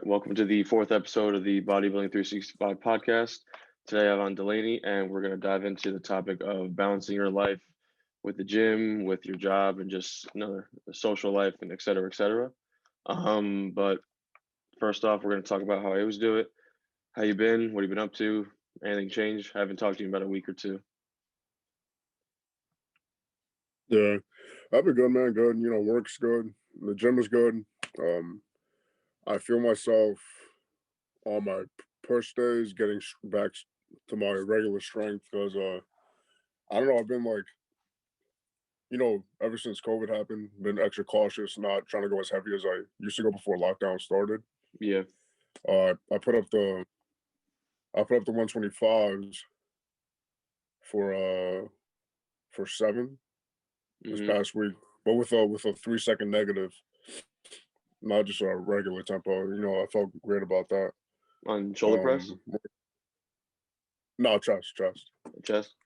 right, welcome to the fourth episode of the Bodybuilding365 podcast. Today I'm on Delaney, and we're going to dive into the topic of balancing your life with the gym, with your job, and just another social life, and et cetera, et cetera. But first off, we're going to talk about how I always do it. How you been? What have you been up to? Anything changed? I haven't talked to you in about a week or two. Yeah, I've been good, man. Good. Work's good. The gym is good. I feel myself on my push days getting back to my regular strength because I don't know. I've been like, ever since COVID happened, been extra cautious, not trying to go as heavy as I used to go before lockdown started. Yeah. I put up the 125s for 7 this past week, but with a 3-second negative. Not just a regular tempo. I felt great about that. On shoulder press? No, chest. Chest?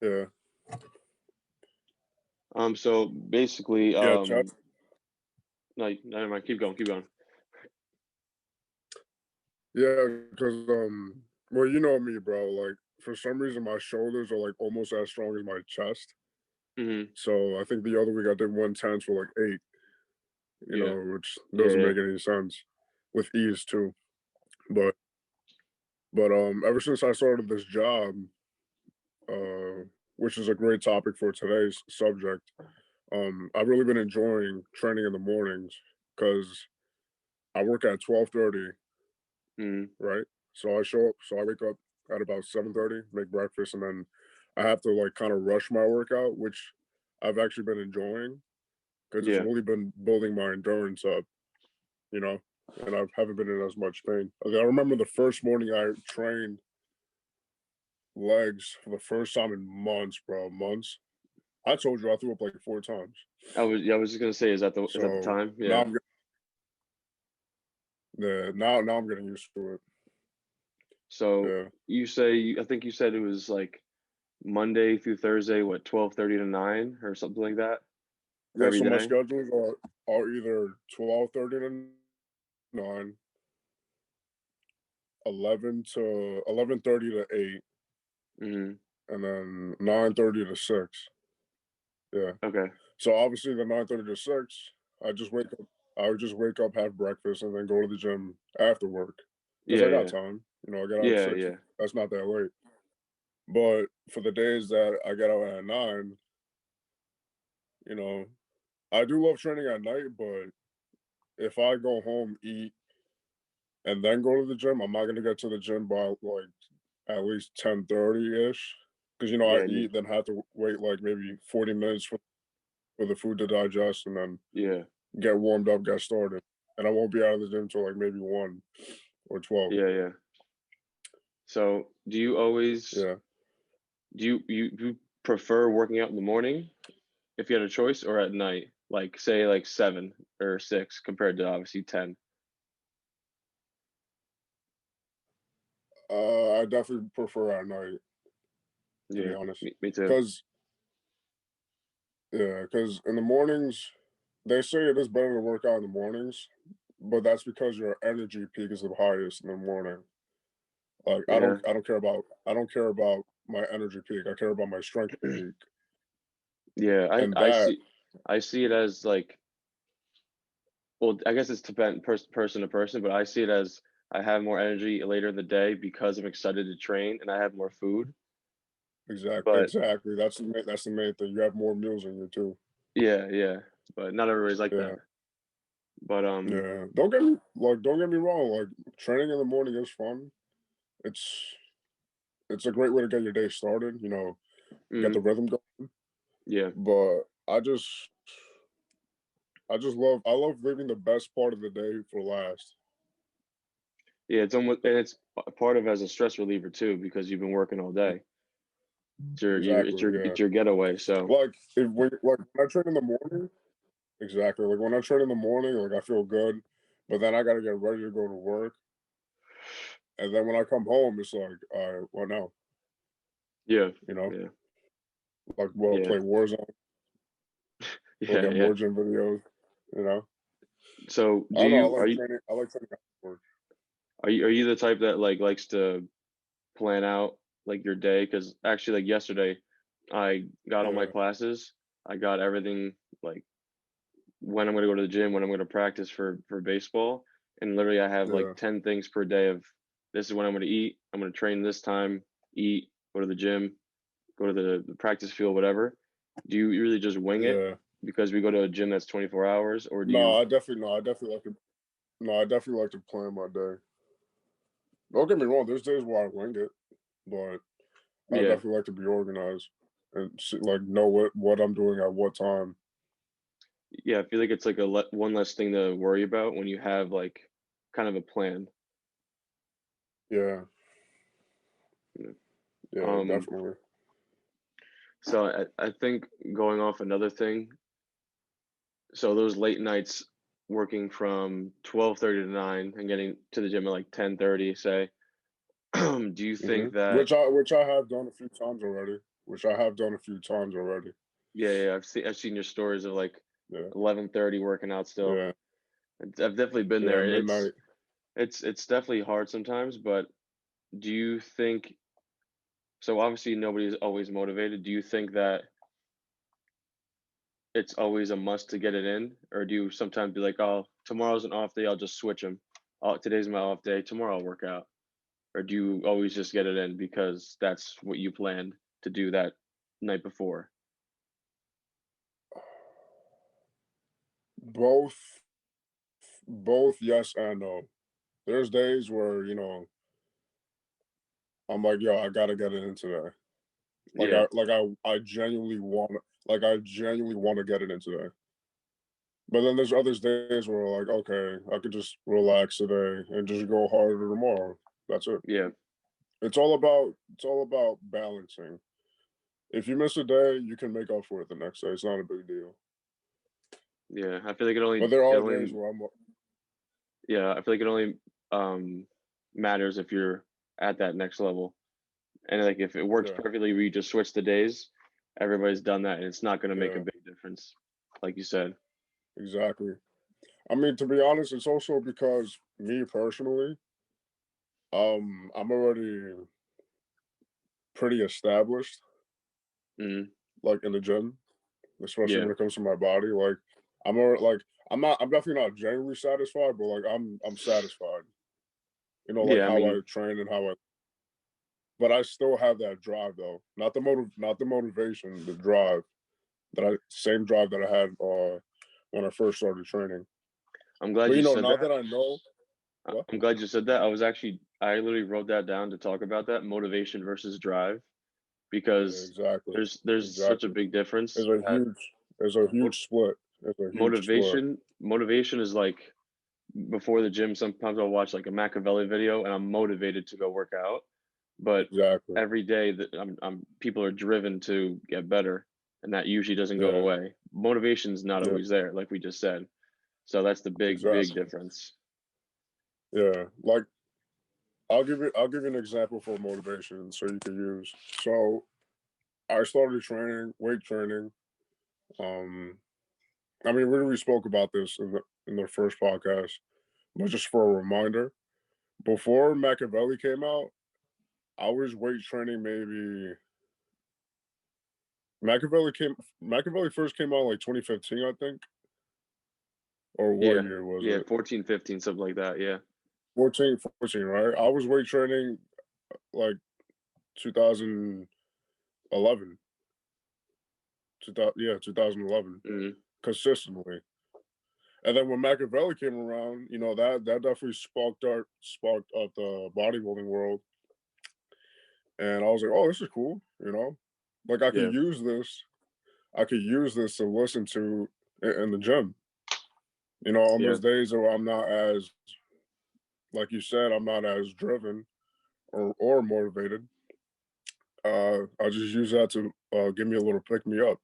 Yeah. So basically, chest. No, never mind. Keep going. Yeah, because well, you know me, bro. Like for some reason, my shoulders are like almost as strong as my chest. So I think the other week I did 110s for like 8. Which doesn't make any sense with ease too. But ever since I started this job, which is a great topic for today's subject, I've really been enjoying training in the mornings because I work at 12:30, right? So I wake up at about 7:30, make breakfast, and then I have to like kind of rush my workout, which I've actually been enjoying because it's really been building my endurance up, and I haven't been in as much pain. I remember the first morning I trained legs for the first time in months, bro. Months. I told you I threw up like 4 times. I was just gonna say, is that the time? Yeah. Now I'm getting used to it. So I think you said it was like Monday through Thursday, what, 12:30 to 9 or something like that? Yeah, so my schedules are either 12:30 to 9, 11:30 to 8, and then 9:30 to 6. Yeah. Okay. So obviously the 9:30 to 6, I would just wake up, have breakfast, and then go to the gym after work. Because I got time. I get out at 6. Yeah. That's not that late. But for the days that I get out at 9, I do love training at night, but if I go home, eat, and then go to the gym, I'm not gonna get to the gym by like at least 10:30-ish. Because I eat, then have to wait like maybe 40 minutes for the food to digest, and then get warmed up, get started. And I won't be out of the gym until like maybe 1 or 12. Yeah. So do you always do you prefer working out in the morning if you had a choice, or at night? Like say like 7 or 6 compared to obviously 10. I definitely prefer at night, to be honest. Me too. Because in the mornings, they say it is better to work out in the mornings, but that's because your energy peak is the highest in the morning. Like I don't care about my energy peak. I care about my strength peak. Yeah, I see it as like, well, I guess it's depend person to person, but I see it as I have more energy later in the day because I'm excited to train and I have more food. Exactly. That's the main thing. You have more meals in you too. Yeah. But not everybody's like that. But yeah. Don't get me wrong. Like training in the morning is fun. It's a great way to get your day started. Get the rhythm going. Yeah. But I love leaving the best part of the day for last. Yeah, it's part of as a stress reliever too, because you've been working all day. It's your getaway. So like when I train in the morning, exactly. Like when I train in the morning, like I feel good, but then I gotta get ready to go to work. And then when I come home, it's like, all right, what now? Yeah. Like play Warzone, or get more gym videos, So I do don't know. you are you I like training afterwards. are you the type that like likes to plan out like your day? Because actually, like yesterday, I got all my Yeah, classes. I got everything like when I'm going to go to the gym, when I'm going to practice for baseball, and literally I have like yeah, 10 things per day of this is when I'm going to eat. I'm going to train this time, eat, go to the gym, go to the practice field, whatever. Do you really just wing it yeah. because we go to a gym that's 24 hours, or do No, you? I definitely no. I definitely like to. No, I definitely like to plan my day. Don't get me wrong. There's days where I wing it, but I Yeah, definitely like to be organized and see, like know what I'm doing at what time. yeah. I feel like it's like one less thing to worry about when you have like kind of a plan. Yeah, You know? yeah, Um, definitely. so I think going off another thing, so those late nights working from 12:30 to 9 and getting to the gym at like 10:30, say, do you think that Which I have done a few times already. Which I have done a few times already. yeah, yeah, I've seen your stories of like Yeah, 11:30 working out still. yeah, I've definitely been yeah. there. It's Midnight. it's it's definitely hard sometimes, but do you think so obviously nobody's always motivated. Do you think that it's always a must to get it in, or do you sometimes be like, "Oh, tomorrow's an off day, I'll just switch them. Oh, today's my off day, tomorrow I'll work out." Or do you always just get it in because that's what you planned to do that night before? Both, both. Yes and no. There's days where I'm like, yo, I gotta get it in today. Yeah, I genuinely want I genuinely want to get it in today. But then there's other days where like, okay, I could just relax today and just go harder tomorrow. That's it. yeah, It's all about balancing. If you miss a day, you can make up for it the next day. It's not a big deal. yeah. I feel like But there it are days only where yeah, I feel like it only matters if you're at that next level. And like if it works yeah, perfectly where you just switch the days, everybody's done that and it's not gonna make a yeah, big difference, like you said. exactly. I mean, to be honest, it's also because me personally, I'm already pretty established, Mhm. like in the gym, especially Yeah. when it comes to my body. Like, I'm already like I'm definitely not genuinely satisfied, but like I'm satisfied. Like Yeah, I how mean, I train and how I. But I still have that drive though, not the motivation, the drive same drive that I had when I first started training. I'm glad But you said now that. that I know what, I'm glad you said that. I literally wrote that down to talk about that motivation versus drive yeah, because exactly, there's such a exactly. big difference There's a that huge, there's a mo- huge split. There's a huge split. motivation is like before the gym, sometimes I'll watch like a Machiavelli video and I'm motivated to go work out. But Exactly. every day that people are driven to get better, and that usually doesn't go Yeah, away. Motivation's not yeah, always there, like we just said. So that's the big exactly. difference. Yeah, like I'll give you an example for motivation so you can use. So I started training, weight training. Um, I mean, we already spoke about this in the first podcast, but just for a reminder, before Machiavelli came out, I was weight training maybe Machiavelli first came out like 2015, I think, or what Yeah, year was yeah, it? 14, 15, something like that. Yeah, 14, right? I was weight training like 2011, 2011, hmm consistently. And then when Machiavelli came around, that definitely sparked up the bodybuilding world. And I was like, oh, this is cool, like yeah, I could use this to listen to in the gym. On yeah, those days where I'm not as, like you said, I'm not as driven or motivated. I just use that to give me a little pick me up.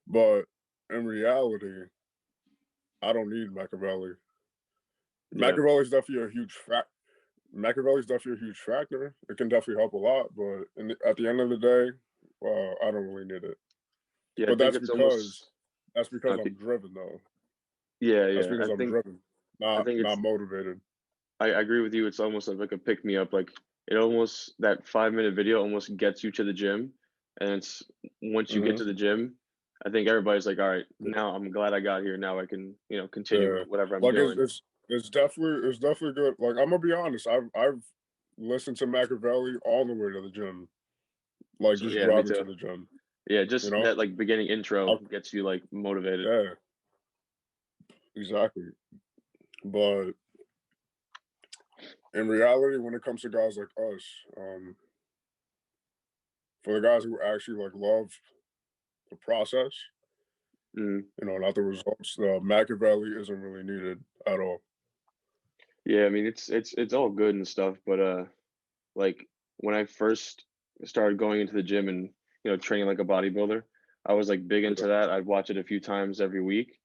But in reality, I don't need Machiavelli. yeah, Machiavelli's definitely a huge fact. Machiavelli's definitely a huge factor. It can definitely help a lot, but at the end of the day, I don't really need it. yeah. I But think that's it's because almost that's because uh, I'm driven though. Yeah, That's yeah. because I'm driven, I not think not it's motivated. I agree with you. It's almost like a pick me up. Like it almost that 5 minute video almost gets you to the gym, and it's once you get Hmm. to the gym, I think everybody's like, all right, now I'm glad I got here. Now I can continue Yeah, with whatever I'm like doing. it's definitely good. Like I'm gonna be honest, I've listened to Machiavelli all the way to the gym, like So just yeah, me driving to too. the gym. Yeah, You just know, that like beginning intro I, gets you like motivated. yeah, exactly. But in reality, when it comes to guys like us, for the guys who actually like love the process, Mm. not the results, the Machiavelli isn't really needed at all. Yeah, I mean it's all good and stuff, but like when I first started going into the gym and training like a bodybuilder, I was like big into Yeah, that. I'd watch it a few times every week,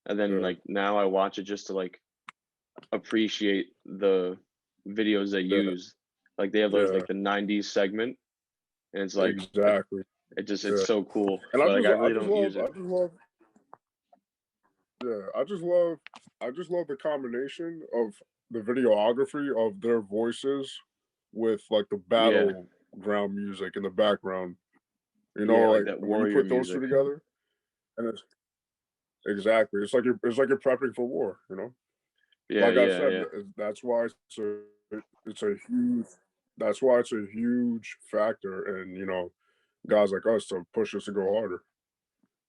and then yeah, like now I watch it just to like appreciate the videos they yeah, use. Like they have those yeah, like the '90s segment, and it's like exactly. it's Yeah, so cool. and But like I really don't use it. yeah, I just love the combination of the videography of their voices with like the Yeah, battleground music in the background. yeah, like Like that when you warrior put those two music. together, and exactly, it's like you're prepping for war. Yeah, Like I yeah, said, yeah, that's why it's a huge that's why it's a huge factor, and guys like us to push us to go harder.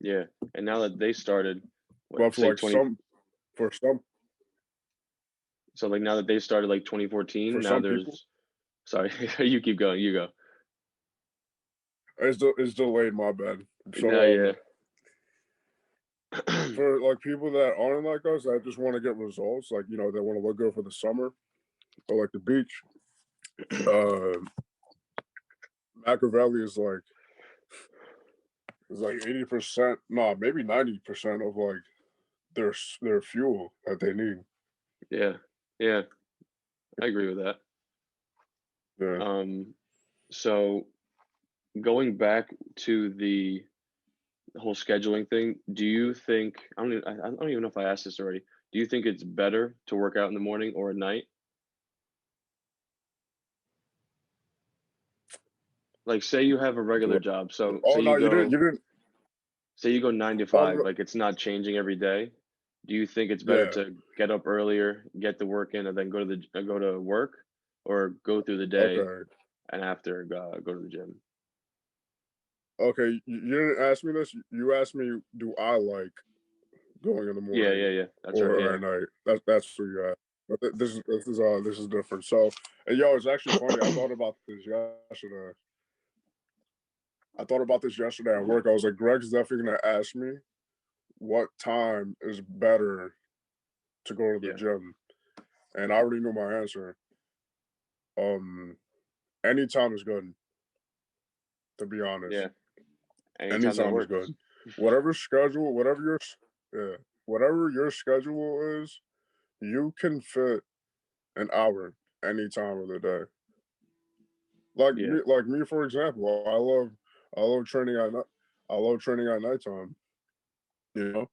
yeah. And now that they started, what But for say like 20? So like now that they started like 2014, for now some people, there's sorry, you keep going, you go. it's delayed. My bad. No, So yeah. for like people that aren't like us, that just want to get results, like they want to look good for the summer or like the beach. Uh, Machiavelli is like 80%, nah, maybe 90% of like their fuel that they need. Yeah, yeah, I agree with that. Yeah, Um, so going back to the whole scheduling thing, do you think I don't even know if I asked this already. Do you think it's better to work out in the morning or at night? Like say you have a do regular I, job. So oh no, you didn't. say you go 9 to 5, Um, like it's not changing every day. Do you think it's better yeah. to get up earlier, get the work in, and then go to work, or go through the day Okay. and after go to the gym? Okay. You didn't ask me this. You asked me, do I like going in the Yeah, morning yeah, yeah. That's right. or Yeah. at night? That's what you asked. But this is different. So, and yo, it's actually funny. I thought about this yesterday at work. I was like, Greg's definitely gonna ask me what time is better to go to the Yeah. gym, and I already knew my answer. Um, Anytime is good. To be honest, Yeah. Anytime that anytime is works. good. Whatever schedule, yeah, whatever your schedule is, you can fit an hour any time of the day. Yeah. Like me for example, I love training at night. I love training at nighttime. You know,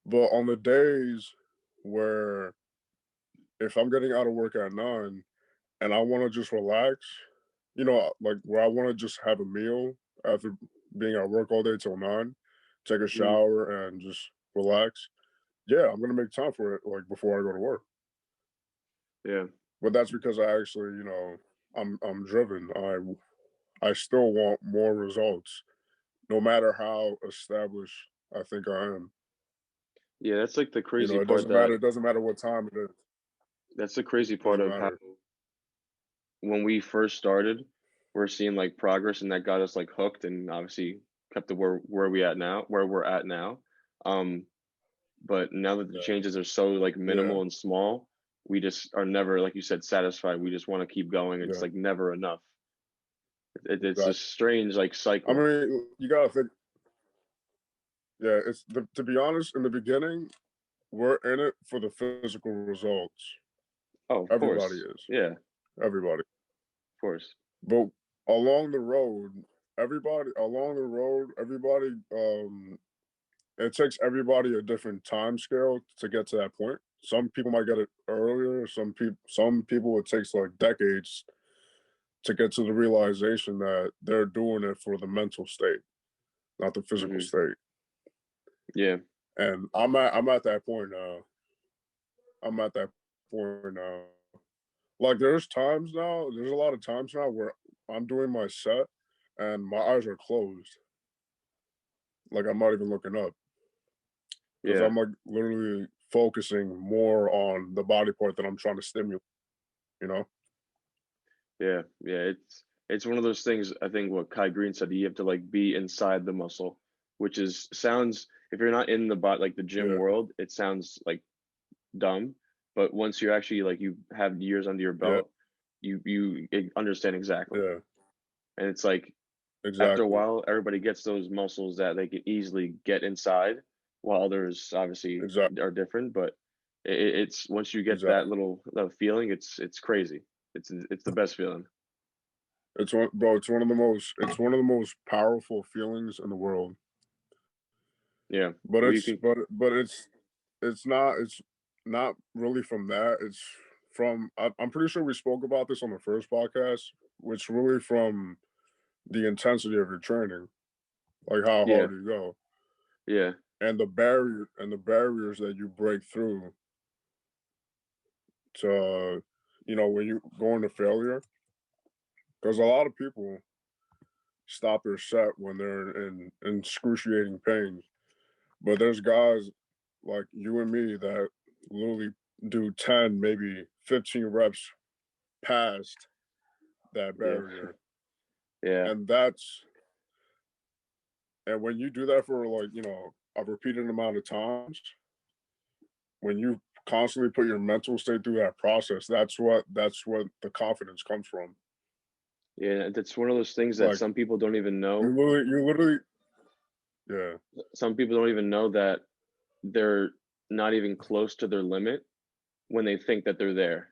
but on the days where if I'm getting out of work at 9 and I want to just relax, like where I want to just have a meal after being at work all day till 9, take a Mm, shower and just relax. Yeah, I'm gonna make time for it like before I go to work. yeah. But that's because I actually, I'm driven. I still want more results, no matter how established I think I am. Yeah. That's like the crazy part It doesn't matter what time it is. that's the crazy It part doesn't of how matter. when we first started, we're seeing like progress and that got us like hooked and obviously kept the where we're at now. Um, but now that the Yeah. changes are so like Yeah. minimal and small, we just are never, like you said, satisfied. We just want to keep going. It's Yeah. like never enough. It's a Exactly. strange like I cycle. mean, you gotta think. Yeah, to be honest. In the beginning, we're in it for the physical results. Oh, of Everybody course. is. Yeah, of Everybody. course. But along the road, everybody it takes everybody a different time scale to get to that point. Some people might get it earlier. Some people it takes like decades to get to the realization that they're doing it for the mental state, not the physical Hmm. state. Yeah. And I'm at that point now. I'm at that point now. Like there's a lot of times now where I'm doing my set and my eyes are closed. Like I'm not even looking up because Yeah. I'm like literally focusing more on the body part that I'm trying to stimulate, you know? Yeah. Yeah. It's one of those things. I think what Kai Green said. You have to like be inside the muscle, which is sounds. If you're not in the like the gym Yeah, world, it sounds like dumb. But once you're actually like you have years under your yeah, belt, you understand exactly. yeah, And it's like after a exactly, while, everybody gets those muscles that they can easily get inside, while others obviously exactly, are different. But it's once you get exactly. that feeling, it's crazy. It's the best feeling. It's one of the most powerful feelings in the world. Yeah. But Well, you it's can. but it's not really from that. It's from I'm pretty sure we spoke about this on the first podcast, which really from the intensity of your training, like how Yeah. hard you go, Yeah. and the barriers that you break through to, when you go into failure. Because a lot of people stop their set when they're in excruciating pain, but there's guys like you and me that literally do 10, maybe 15 reps past that Yeah. barrier. Yeah. And when you do that for like, a repeated amount of times, when you constantly put your mental state through that process, that's what the confidence comes from. Yeah. That's one of those things that Like some people don't even know. you literally yeah. Some people don't even know that they're not even close to their limit when they think that they're there.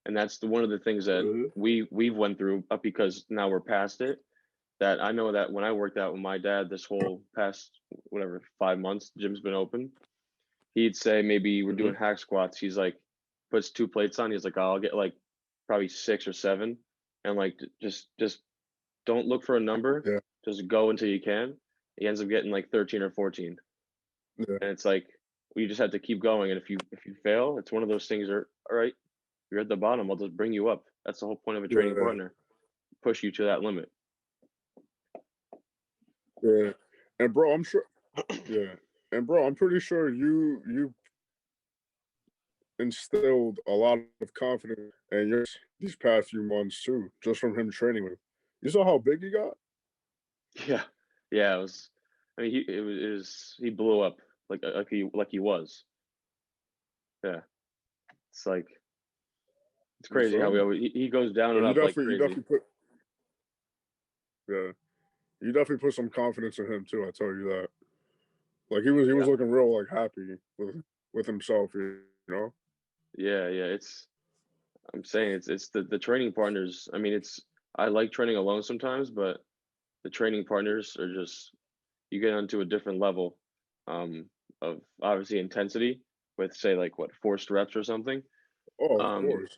And that's one of the things that Mhm. we've went through up because now we're past it. That I know that when I worked out with my dad this whole past whatever 5 months, gym's been open. He'd say maybe we're Mhm. doing hack squats. He's like puts two plates on. He's like, I'll get like probably six or seven, and like just don't look for a number. Yeah. Just go until you can. He ends up getting like 13 or 14, Yeah. and it's like we just have to keep going. And if you fail, it's one of those things. Are all right. You're at the bottom. I'll just bring you up. That's the whole point of a training Yeah. partner. Push you to that limit. Yeah. And bro, I'm sure yeah. And bro, I'm pretty sure you instilled a lot of confidence in your these past few months too, just from him training with you. You saw how big he got? Yeah, yeah. It was. I mean, he blew up like he was. Yeah, it's like it's You crazy how feel we me? always he goes down But and you up like definitely you crazy. definitely put yeah. You definitely put some confidence in him too, I tell you that. Like he was Yeah, looking real like happy with himself, you know? yeah, yeah. I'm saying it's the training partners. I mean, it's I like training alone sometimes, but the training partners are just you get onto a different level um, of obviously intensity with say like what forced reps or something. Oh, of Um, course,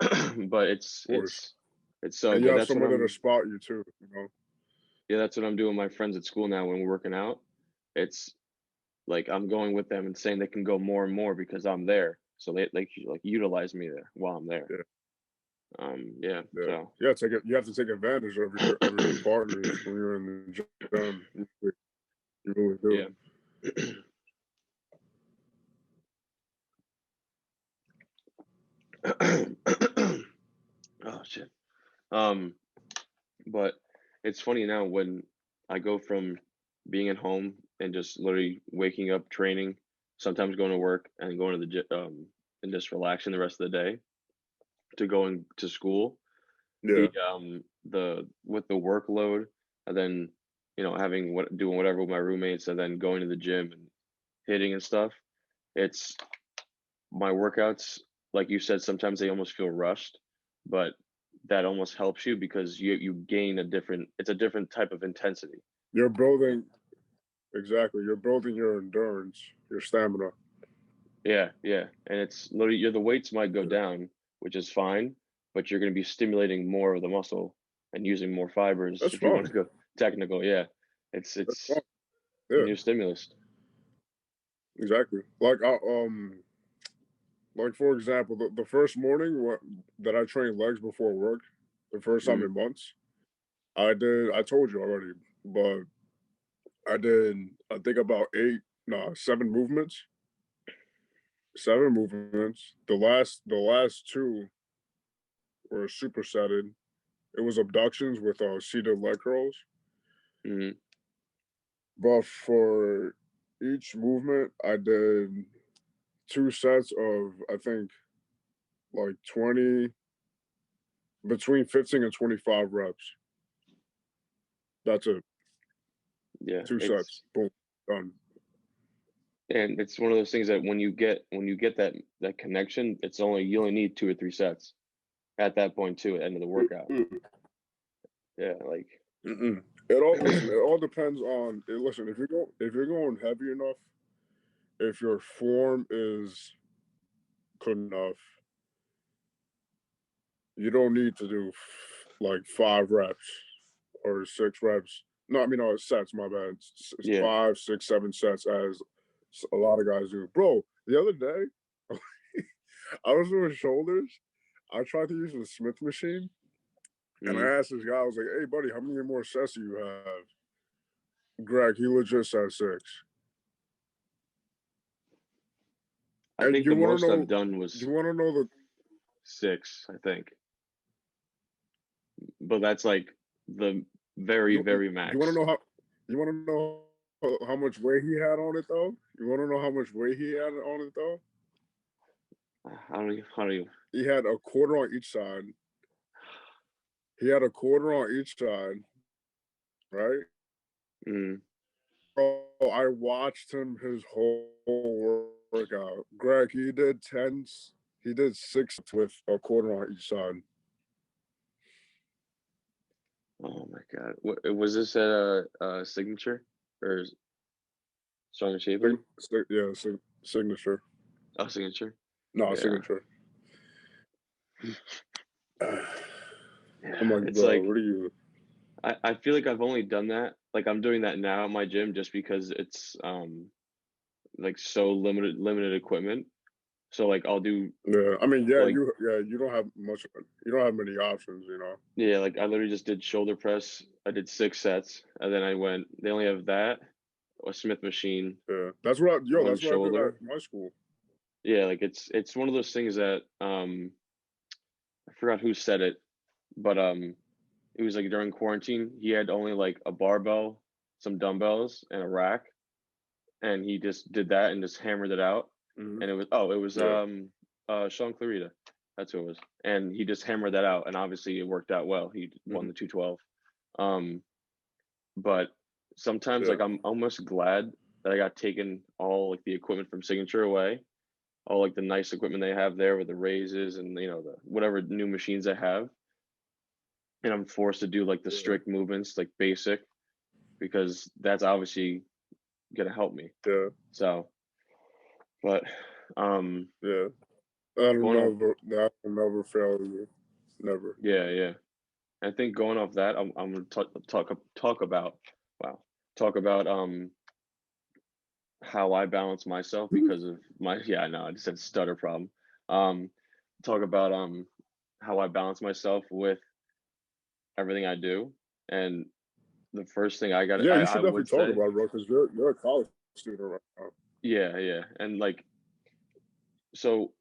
but of course. it's so And you good. have someone that'll spot you too, you know? That's what I'm doing with my friends at school now when we're working out. It's like I'm going with them and saying they can go more and more because I'm there. So they like utilize me there while I'm there. Yeah, Yeah. yeah. So You have to take advantage of your partners when you're in the gym. You really do. yeah. Oh shit. Um, but it's funny now when I go from being at home and just literally waking up, training, sometimes going to work and going to the gym, and just relaxing the rest of the day to going to school. Yeah. The with the workload and then having what doing whatever with my roommates and then going to the gym and hitting and stuff. It's my workouts, like you said, sometimes they almost feel rushed, but that almost helps you because you gain it's a different type of intensity. You're building exactly. You're building your endurance, your stamina. Yeah, yeah. And it's literally the weights might go Yeah. down, which is fine, but you're going to be stimulating more of the muscle and using more fibers That's if you want fun. to go technical. Yeah. That's It's fun. a Yeah, new stimulus. exactly. Like for example, the first morning that I trained legs before work, the first time Mm, in months, I told you already, but I did, I think about seven movements. Seven movements. The last two were supersetted. It was abductions with seated leg curls. mm, But for each movement, I did two sets of, I think, like 20, between 15 and 25 reps. That's it. yeah. Two sets. Boom. Done. And it's one of those things that when you get that connection, you only need 2 or 3 sets at that point too, at the end of the workout. Mm-mm. Yeah, like Mm-mm. It all listen. It all depends on. Listen, if you're going heavy enough, if your form is good enough, you don't need to do like 5 reps or 6 reps. No, I mean, no, sets. My bad. yeah. 5, 6, 7 sets, as a lot of guys do. Bro, the other day, I was doing shoulders. I tried to use the Smith machine, and I Mm. asked this guy, I was like, "Hey, buddy, how many more sets do you have?" Greg, he legit said 6. I And think the you want to most I've know? done You was want to know the 6, I think. But that's like the very, you very you want to max. know how you want to know how much weight he had on it though? You want to know how much weight he had on it though? How do you He had a quarter on each side. He had a quarter on each side, right? mm, Oh, I watched him his whole workout. Greg, he did tens. He did 6 with a quarter on each side. oh my God. Was this at a signature or strong and shaping? Yeah, signature. Oh, signature. No, Yeah. signature. I'm Yeah. like, It's bro, like what are you? I feel like I've only done that. Like I'm doing that now at my gym just because it's like so limited equipment. So like I'll do Yeah, I mean, like you don't have much. You don't have many options, you know. yeah, like I literally just did shoulder press. I did 6 sets and then I went they only have that, a Smith machine, Yeah, one that's what I did at shoulder. my school. Yeah, like it's one of those things that I forgot who said it, but it was like during quarantine, he had only like a barbell, some dumbbells, and a rack, and he just did that and just hammered it out. Hmm. And it was Yeah, Sean Clarita. That's who it was. And he just hammered that out and obviously it worked out well. He won hmm, the 212. Um but sometimes yeah, like I'm almost glad that I got taken all like the equipment from Signature away, all like the nice equipment they have there with the raises and the whatever new machines they have, and I'm forced to do like the yeah, strict movements like basic because that's obviously gonna help me. yeah, So, but um yeah. going off That will never fail you. Never. yeah, yeah. I think going off that, I'm gonna talk about wow, talk about how I balance myself because of my yeah, I know I just had a stutter problem. Um, talk about how I balance myself with everything I do, and the first thing Yeah, you I should definitely would talk say about it, bro, because you're a college student right now. yeah, yeah, and like so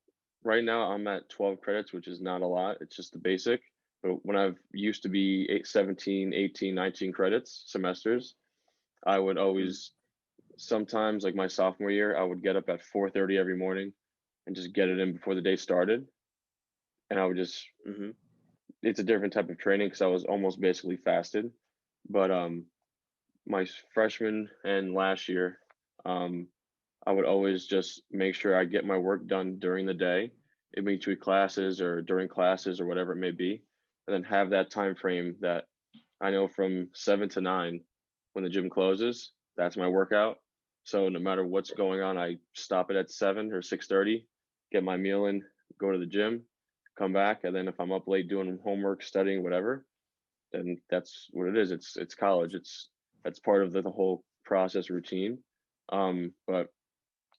right now I'm at 12 credits, which is not a lot. It's just the basic. But when I've used to be 17, 18, 19 credits semesters, I would Mm. always sometimes like my sophomore year, I would get up at 4:30 every morning and just get it in before the day started. And I would just Mm-hmm. it's a different type of training because I was almost basically fasted. But my freshman and last year, um, I would always just make sure I get my work done during the day, in between classes or during classes or whatever it may be, and then have that time frame that I know from 7 to 9 when the gym closes. that's my workout. So no matter what's going on, I stop it at 7 or 6:30, get my meal in, go to the gym, come back, and then if I'm up late doing homework, studying, whatever, then that's what it is. It's college. That's part of the whole process routine. But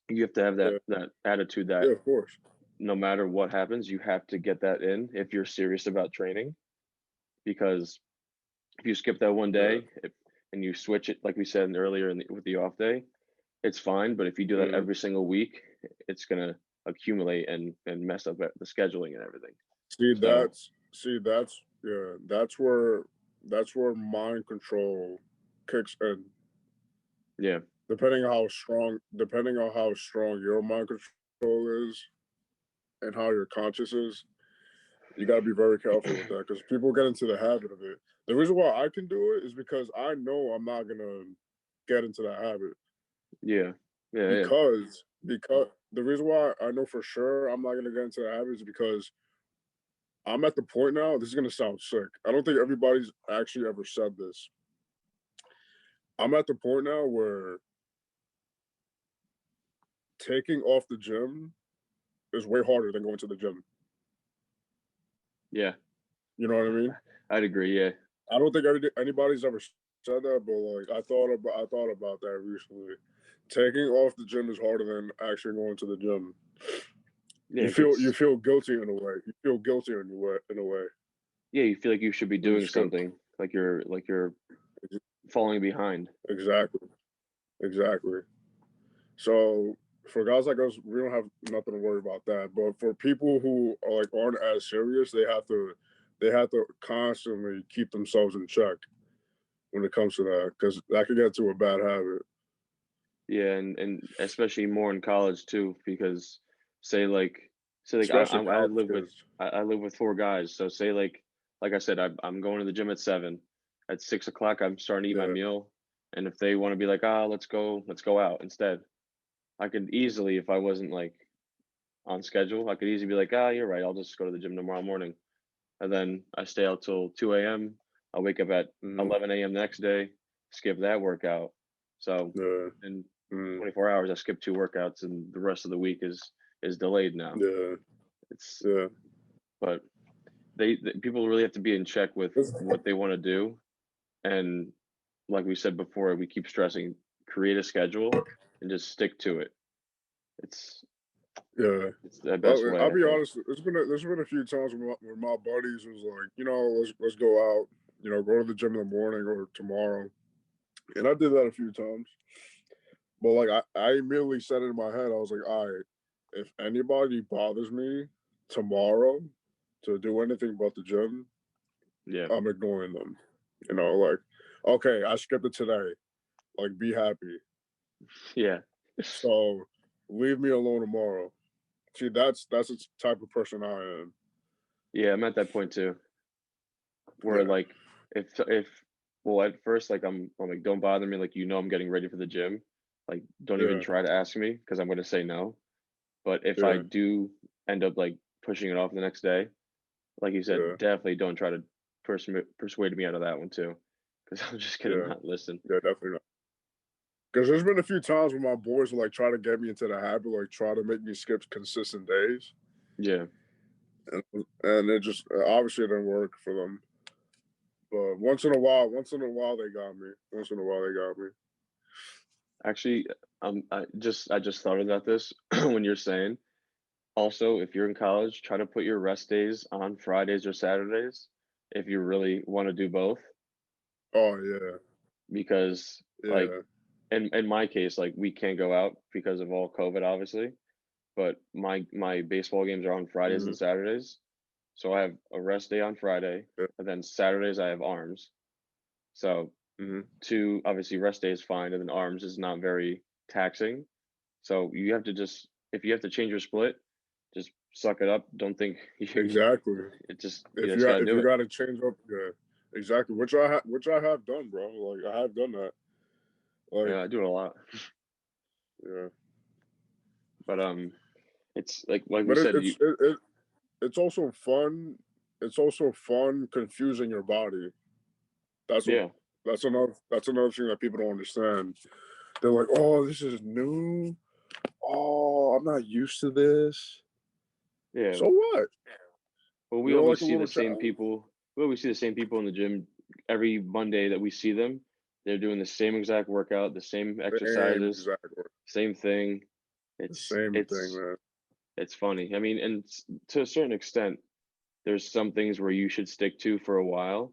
you have to have Yeah, that attitude yeah, that of course. no matter what happens, you have to get that in if you're serious about training. Because if you skip that one Yeah. day and you switch it, like we said earlier with the off day, it's fine. But if you do that Mhm. every single week, it's gonna accumulate and mess up the scheduling and everything. So Yeah, that's where mind control kicks in. yeah, Depending on how strong your mind control is and how your conscious is, you got to be very careful with that because people get into the habit of it. The reason why I can do it is because I know I'm not gonna get into that habit yeah, yeah, yeah, because the reason why I know for sure I'm not gonna get into that habit is because I'm at the point now. This is gonna sound sick. I don't think everybody's actually ever said this. I'm at the point now where taking off the gym is way harder than going to the gym. yeah. You know what I mean? I'd agree. Yeah, I don't think anybody's ever said that, but like I thought about that recently. Taking off the gym is harder than actually going to the gym. yeah. It You gets feel guilty in a way. You feel guilty in a way yeah. You feel like you should be when you doing skip. something, like you're falling behind. Exactly, exactly. So for guys like us, we don't have nothing to worry about that. But for people who are like aren't as serious, they have to constantly keep themselves in check when it comes to that because that could get to a bad habit. Yeah, and especially more in college too, because say like Especially I college live with kids. I live with four guys. So say like I said, I'm going to the gym at 7. At 6 o'clock, I'm starting to eat my Yeah, meal. And if they want to be like, ah, let's go out instead. I could easily, if I wasn't like on schedule, I could easily be like, ah, you're right, I'll just go to the gym tomorrow morning. And then I stay out till 2 a.m. I wake up at mm, 11 a.m. the next day, skip that workout. So yeah, in mm, 24 hours, I skip 2 workouts, and the rest of the week is delayed now. yeah, It's yeah. but people really have to be in check with what they want to do, and like we said before, we keep stressing, create a schedule and just stick to it. It's Yeah. it's the best I'll way, I be think. honest. There's been a few times when my buddies was like, you know, let's go out, you know, go to the gym in the morning or tomorrow, and I did that a few times. But like I immediately said in my head, I was like, all right, if anybody bothers me tomorrow to do anything but the gym, Yeah, I'm ignoring them. You know, like, okay, I skipped it today. Like, be happy. yeah, So leave me alone tomorrow. See, that's the type of person I am. yeah. I'm at that point too, where Yeah, like if well at first like I'm like don't bother me, like I'm getting ready for the gym, like don't even yeah, try to ask me because I'm gonna say no. But if I yeah, do end up like pushing it off the next day, like you yeah, said, definitely don't try to persuade me out of that one too, because I'm just gonna yeah, not listen. yeah, definitely not. Because there's been a few times when my boys will like try to get me into the habit, like try to make me skip consistent days, Yeah, and it just obviously it didn't work for them. But once in a while they got me. Once in a while they got me. actually, I just thought about this when you're saying. Also, if you're in college, try to put your rest days on Fridays or Saturdays if you really want to do both, Oh yeah, because like yeah, in my case, like we can't go out because of all COVID, obviously. But my baseball games are on Fridays hmm, and Saturdays, so I have a rest day on Friday, yeah, and then Saturdays I have arms. So hmm, two obviously rest day is fine, and then arms is not very taxing. So you have to just if you have to change your split, just suck it up. Don't think exactly. it just you just gotta If do you it. got to change up, yeah, exactly. Which I have done, bro. Like I have done that. Like Yeah, I do it a lot. yeah, But it's like we but said, you it's also fun. It's also fun confusing your body. That's what yeah That's another thing that people don't understand. They're like, "Oh, this is new. Oh, I'm not used to this." Yeah. So what? Well, we You're always like a see little the same child. people. We always see the same people in the gym every Monday that we see them. They're doing the same exact workout, the same Same exercises, exact word. same thing. The It's same thing, it's man. it's funny. I mean, and to a certain extent, there's some things where you should stick to for a while,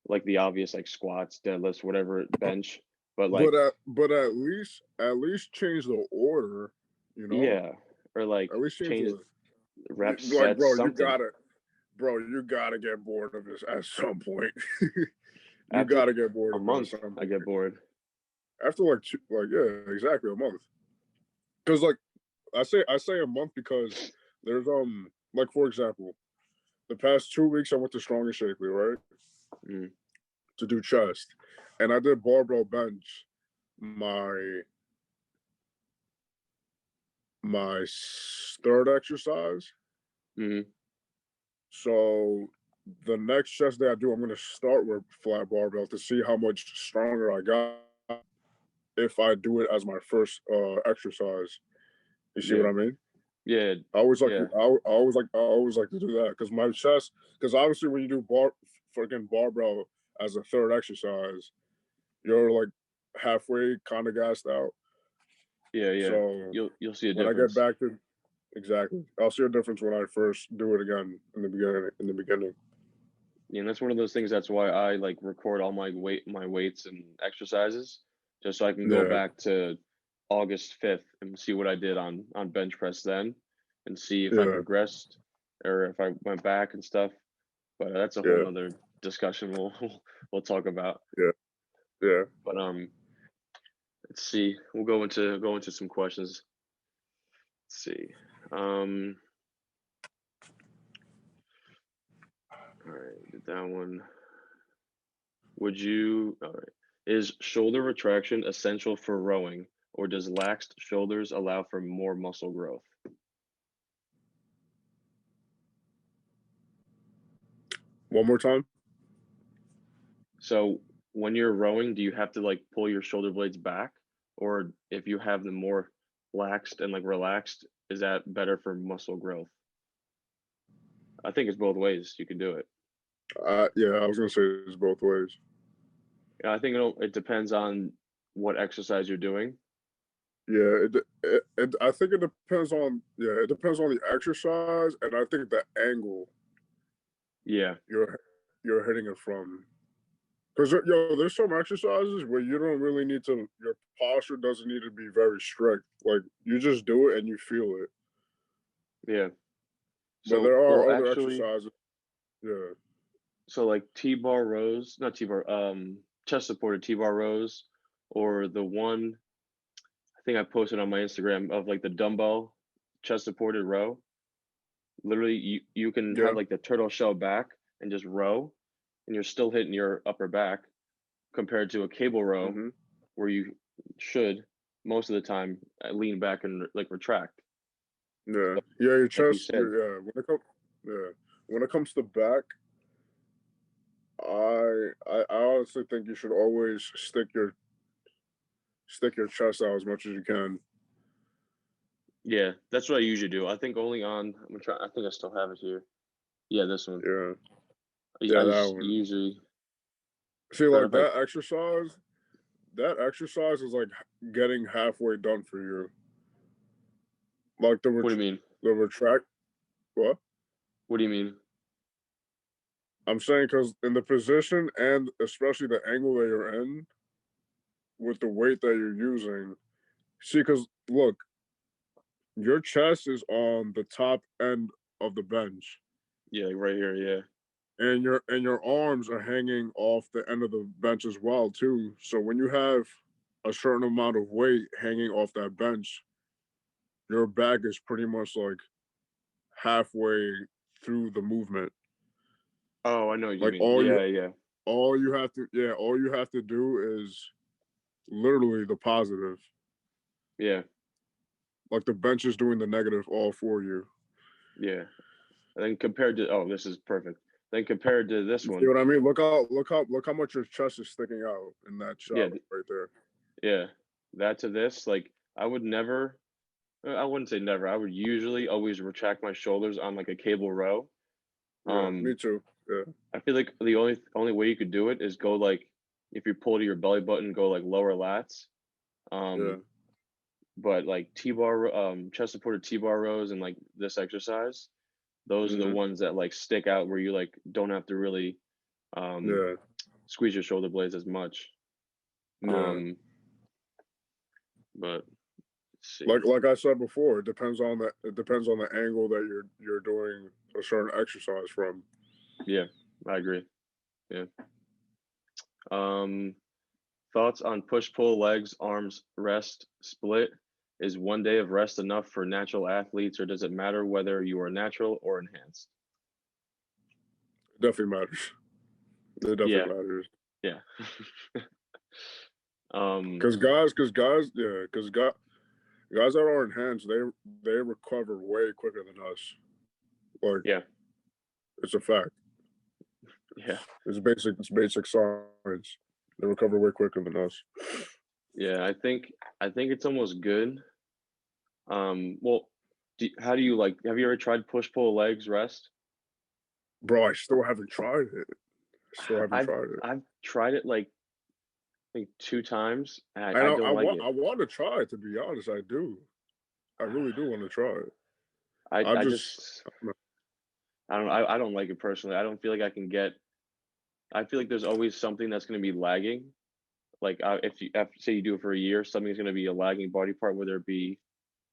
like the obvious, like squats, deadlifts, whatever, bench. But like, But at least change the order, you know? yeah, or like At least change change the reps, like, sets, something. you gotta get bored of this at some point. You After gotta get bored a of it at month, some I point. get bored. After yeah, exactly a month. Because like I say a month because there's like for example, the past 2 weeks I went to Strong and Shakely, right? Mm, To do chest. And I did barbell bench my third exercise. mm, So the next chest day I do, I'm gonna start with flat barbell to see how much stronger I got if I do it as my first exercise. You see what yeah, I mean? yeah, I always like yeah. I always like to do that because my chest because obviously when you do freaking barbell as a third exercise, you're like halfway kind of gassed out. Yeah, yeah. So You'll see a when I get difference. back to exactly, I'll see a difference when I first do it again in the beginning. In the beginning, Yeah, and that's one of those things. That's why I like record all my weights and exercises, just so I can go yeah, back to August 5th and see what I did on bench press then, and see if I yeah, progressed or if I went back and stuff. But that's a whole yeah, nother discussion we'll talk about. yeah, yeah. But let's see. We'll go into some questions. Let's see. Um, all right, did that one. Would you all right. Is shoulder retraction essential for rowing, or does laxed shoulders allow for more muscle growth? One more time. So when you're rowing, do you have to like pull your shoulder blades back? Or if you have them more laxed and like relaxed, is that better for muscle growth? I think it's both ways you can do it. Yeah, I was gonna say it's both ways. Yeah, I think it depends on what exercise you're doing. Yeah, I think it depends on it depends on the exercise, and I think the angle Yeah. you're hitting it from. Because there's some exercises where you don't really need to. Your posture doesn't need to be very strict. Like you just do it and you feel it. Yeah. But So, there well, are other actually, exercises. Yeah, so like T-bar rows, not T-bar, chest supported T-bar rows, or the one I think I posted on my Instagram of like the dumbbell chest supported row. Literally, you can have yeah, like the turtle shell back and just row, and you're still hitting your upper back compared to a cable row hmm where you should most of the time lean back and like retract. yeah, So, yeah. Your like you chest. said, Yeah, when it comes to back, I honestly think you should always stick your chest out as much as you can. yeah, that's what I usually do. I think only on I'm gonna try. I think I still have it here. Yeah, this one. Yeah, I yeah, that just one. usually, See, or like if I, that exercise. That exercise is like getting halfway done for you. Like what do you mean? the retract. What? What do you mean? I'm saying because in the position and especially the angle that you're in with the weight that you're using. See, because look, your chest is on the top end of the bench, Yeah, like right here. Yeah, and your arms are hanging off the end of the bench as well too. So when you have a certain amount of weight hanging off that bench, your back is pretty much like halfway through the movement. oh, I know what you Like mean. Yeah, yeah, all you have to do is literally the positive. yeah, Like the bench is doing the negative all for you. yeah. And then compared to, oh, this is perfect. then compared to this You one, see what I mean? Look how much your chest is sticking out in that shot yeah, right there. yeah, that to this, like I would never, I wouldn't say never. I would usually always retract my shoulders on like a cable row. Yeah, me Um, too. Yeah, I feel like the only way you could do it is go like if you pull to your belly button, go like lower lats. yeah, Um, but like T-bar, chest supported T-bar rows and like this exercise, those are the hmm ones that like stick out where you like don't have to really um yeah, squeeze your shoulder blades as much. yeah. Um, but let's see. Like I said before, it depends on the angle that you're doing a certain exercise from. Yeah, I agree. Yeah. Um, thoughts on push pull legs, arms, rest, split? Is one day of rest enough for natural athletes, or does it matter whether you are natural or enhanced? It definitely matters. It Yeah, definitely matters. yeah. Guys that are enhanced, they recover way quicker than us. Like Yeah, it's a fact. yeah, It's basic science. They recover way quicker than us. yeah. I think it's almost good. Well, how do you like? Have you ever tried push pull legs rest? Bro, I still haven't tried it. I still haven't I've tried it. I've tried it like I think 2 times, and And I don't like I it. want to try it, to be honest. I do. I really do want to try it. I I I just just I don't like it personally. I don't feel like I can get. I feel like there's always something that's going to be lagging. Like if you say you do it for a year, something's going to be a lagging body part, whether it be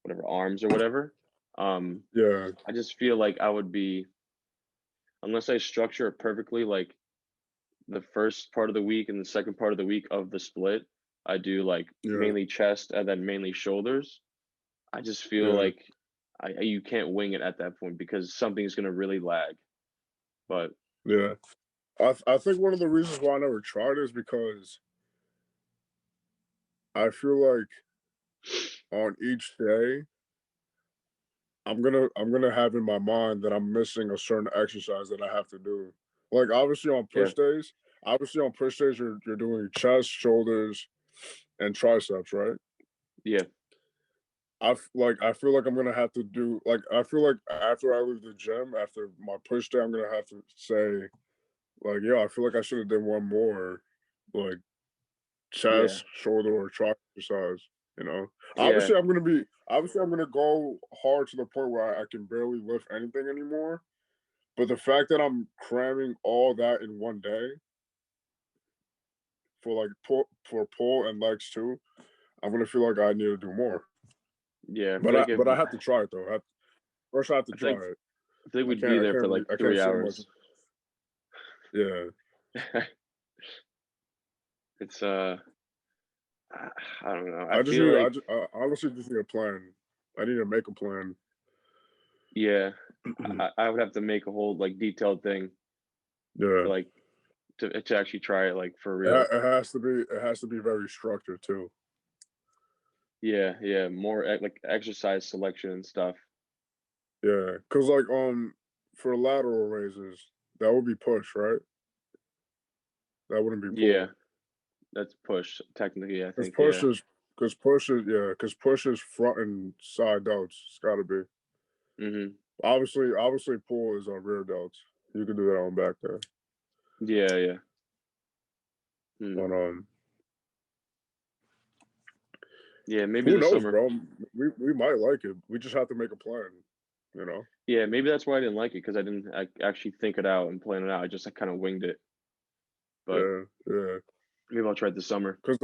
whatever arms or whatever. Um, yeah, I just feel like I would be unless I structure it perfectly, like the first part of the week and the second part of the week of the split, I do like yeah, mainly chest and then mainly shoulders. I just feel yeah, like you can't wing it at that point because something's going to really lag. But yeah. I think one of the reasons why I never tried it is because I feel like on each day I'm gonna have in my mind that I'm missing a certain exercise that I have to do. Like yeah, obviously on push days you're doing chest, shoulders, and triceps, right? yeah, I feel like I'm gonna have to do like I feel like after I leave the gym after my push day I'm gonna have to say like yeah I feel like I should have done one more like yeah, chest, shoulder, or tricep exercise. You know, yeah, obviously I'm gonna go hard to the point where I can barely lift anything anymore. But the fact that I'm cramming all that in one day for for pull and legs too, I'm gonna feel like I need to do more. yeah. I feel like if But I have to try it though. First I have to I feel like try it. I feel like we'd be there for like I can't three say much. hours. Yeah, It's I I don't know. I feel like I honestly just need a plan. I need to make a plan. yeah, I would have to make a whole like detailed thing Yeah, to like to actually try it like for real. it has to be very structured too. Yeah, yeah, more like exercise selection and stuff. Yeah, cause like for lateral raises, that would be push, right? That wouldn't be Yeah, pull. that's push technically. I Cause think yeah. cause push is front and side delts. It's got to be. Hmm. Obviously, pull is on rear delts. You can do that on back there. Yeah, yeah. Hmm. But Yeah, maybe who this knows, summer. bro? We might like it. We just have to make a plan. You know? Yeah, maybe that's why I didn't like it because I didn't actually think it out and plan it out. I just kind of winged it. But Yeah, yeah. maybe I'll try it this summer. Cause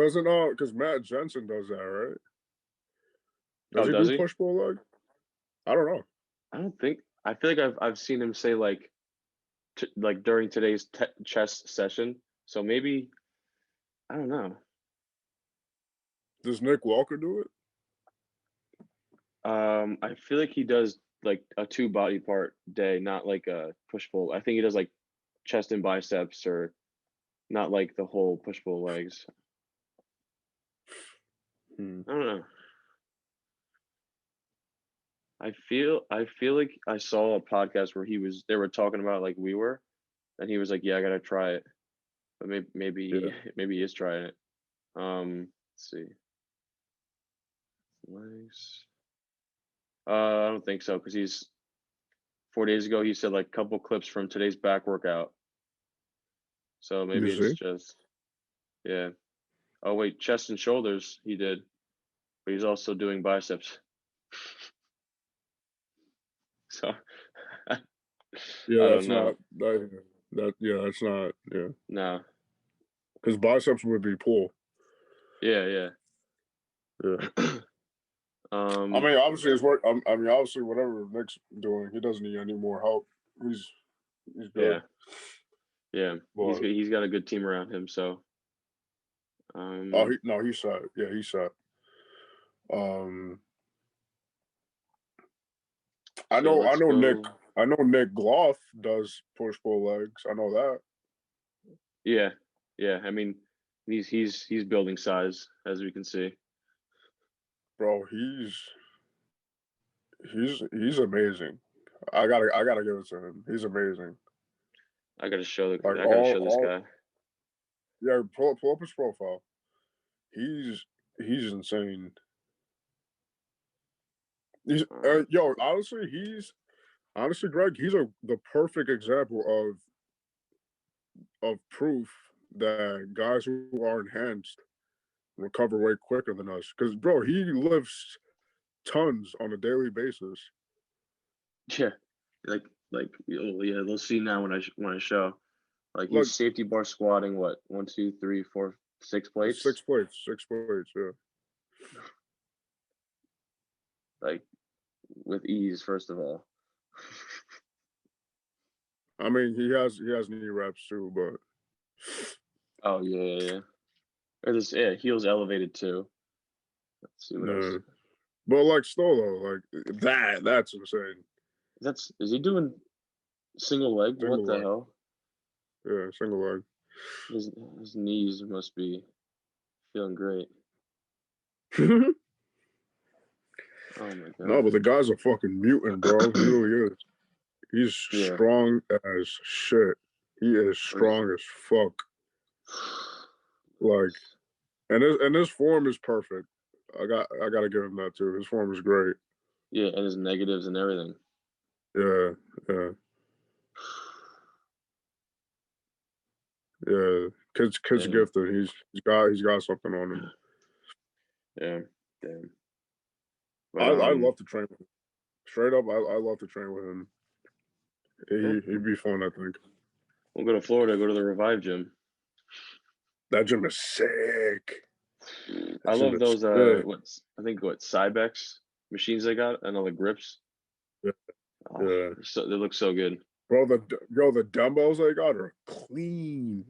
Matt Jensen does that, right? Does Oh, he does do he? push pull leg? I don't know. I don't think. I feel like I've seen him say like like during today's chess session. So maybe I don't know. Does Nick Walker do it? I feel like he does like a two body part day, not like a push pull. I think he does like chest and biceps, or not like the whole push pull legs. Hmm. I don't know. I feel like I saw a podcast where they were talking about like we were, and he was like, "Yeah, I gotta try it," but maybe Yeah. maybe he is trying it. Let's see. Nice. I don't think so because he's 4 days ago. He said like a couple clips from today's back workout. So You maybe it's see? just yeah. Oh wait, chest and shoulders he did, but he's also doing biceps. So I Yeah, don't that's know. not that. Yeah, that's not. Yeah, No. because biceps would be pull. Yeah, yeah. Yeah. I um, mean, obviously it's work. I mean, obviously whatever Nick's doing, he doesn't need any more help. He's good. yeah, yeah. But He's got a good team around him. So oh, um, he's set. Yeah, he's set. Um, so let's go. I know Nick Gloff does push pull legs. I know that, Yeah, yeah. I mean, he's building size as we can see. bro. He's amazing. I gotta give it to him. He's amazing. Like I gotta show this all guy. yeah. Pull up his profile. He's he's insane. He's yo. Honestly, Greg. He's the perfect example of proof that guys who are enhanced recover way quicker than us. Because bro, he lifts tons on a daily basis. Yeah, like yeah. They'll see now when I show. Like Like he's safety bar squatting what 1, 2, 3, 4, 6 plates. six plates. Yeah. Like with ease, first of all. I mean, he has knee reps too, but Oh yeah, yeah, yeah. Or this yeah, heels elevated too. Let's see what else. no. But like still though, like that's insane. Is he doing single leg? What Single the leg. hell? Yeah, single leg. His knees must be feeling great. Oh my No, god. but the guy's a fucking mutant, bro. He really is. He's Yeah. strong as shit. He is strong as fuck. Like, and his form is perfect. I gotta give him that too. His form is great. Yeah, and his negatives and everything. Yeah, yeah, yeah. Kid's Damn. gifted. He's got something on him. Yeah. Damn. But I love to train with him. Straight up, I love to train with him. well, He'd be fun, I think. we'll go to Florida, go to the Revive gym. That gym is sick. That I gym love is those sick. what Cybex machines they got and all the grips. Yeah, Oh, yeah. they look so good. Bro, the dumbbells they got are clean.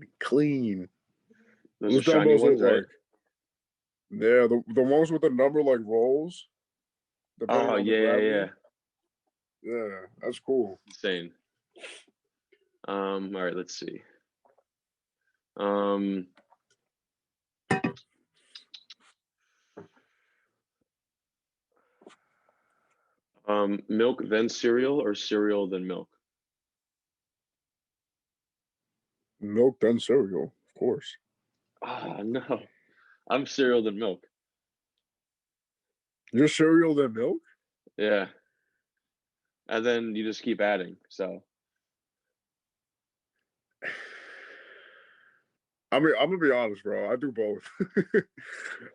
Those are Those shiny dumbbells look ones, right? like yeah, the ones with the number like rolls, depending Oh on the yeah, yeah, gravity. yeah. Yeah, that's cool. Insane. All right, let's see. Um, milk then cereal or cereal then milk? Milk then cereal, of course. Ah, no. I'm cereal then milk. Your cereal then milk? Yeah. And then you just keep adding. So I mean, I'm gonna be honest, bro. I do both.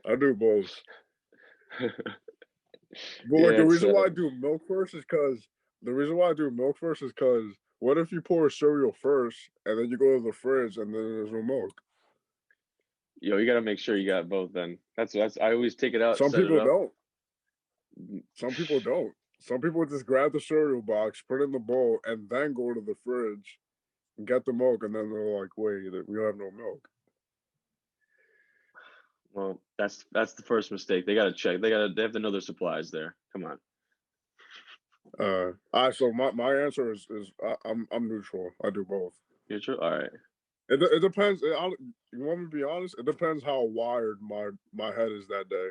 I do both. But like yeah, the it's reason why I do milk first is because what if you pour cereal first and then you go to the fridge and then there's no milk? you gotta make sure you got both then. That's I always take it out, Some set it people up. don't. Some people don't. Some people just grab the cereal box, put it in the bowl, and then go to the fridge and get the milk, and then they're like, "Wait, we don't have no milk." Well, that's the first mistake. They gotta check. They have to know their supplies there. Come on. All right. So my answer is I'm neutral. I do both. Neutral? All right. It depends. You want me to be honest? It depends how wired my head is that day,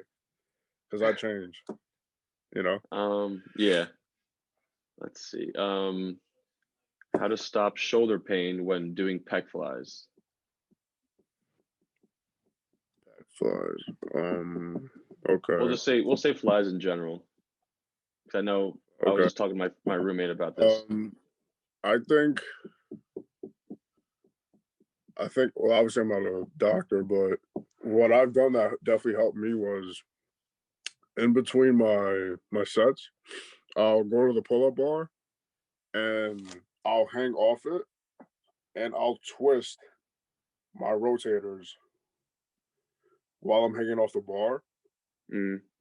because I change. You know. Yeah. Let's see. How to stop shoulder pain when doing pec flies. Flies. Okay. We'll say flies in general. 'Cause I know I was Okay. just talking to my roommate about this. I think well, obviously I'm not a doctor, but what I've done that definitely helped me was in between my sets, I'll go to the pull-up bar and I'll hang off it and I'll twist my rotators while I'm hanging off the bar,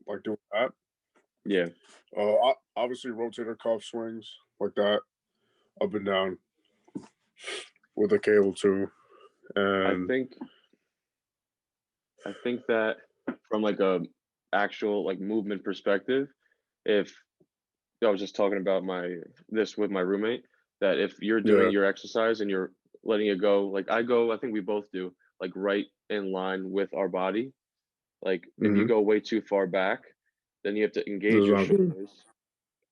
like doing that. Yeah. Obviously rotator cuff swings like that, up and down with a cable too. And I think that from like a actual like movement perspective, if I was just talking about this with my roommate, that if you're doing yeah, your exercise and you're letting it go, like I think we both do, like right in line with our body. Like if you go way too far back, then you have to this engage is your not good. shoulders.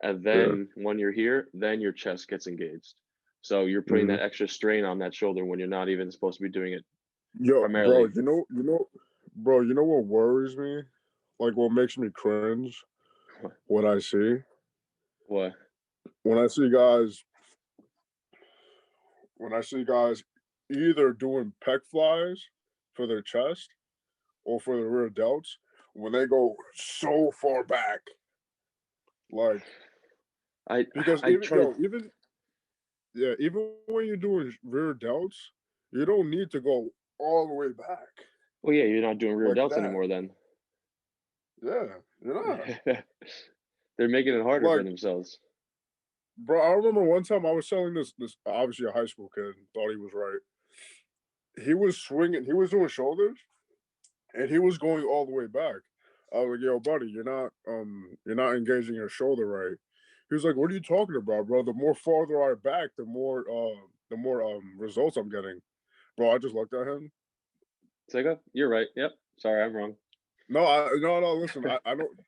And Yeah. then when you're here, then your chest gets engaged. So you're putting that extra strain on that shoulder when you're not even supposed to be doing it Yo, bro, primarily. bro, you know what worries me? Like what makes me cringe what I see? What? When I see guys either doing pec flies for their chest or for the rear delts, when they go so far back, like because I try to. even when you're doing rear delts, you don't need to go all the way back Well, yeah, you're not doing rear like delts that. anymore then. Yeah, you're not. They're making it harder for Like, themselves. bro, I remember one time I was telling this obviously a high school kid thought he was right. He was swinging, he was doing shoulders, and he was going all the way back. I was like, "Yo, buddy, you're not engaging your shoulder right." He was like, "What are you talking about, bro? The more farther I back, the more results I'm getting." Bro, I just looked at him. It's like, oh, you're right. Yep. Sorry, I'm wrong. No. Listen, I don't.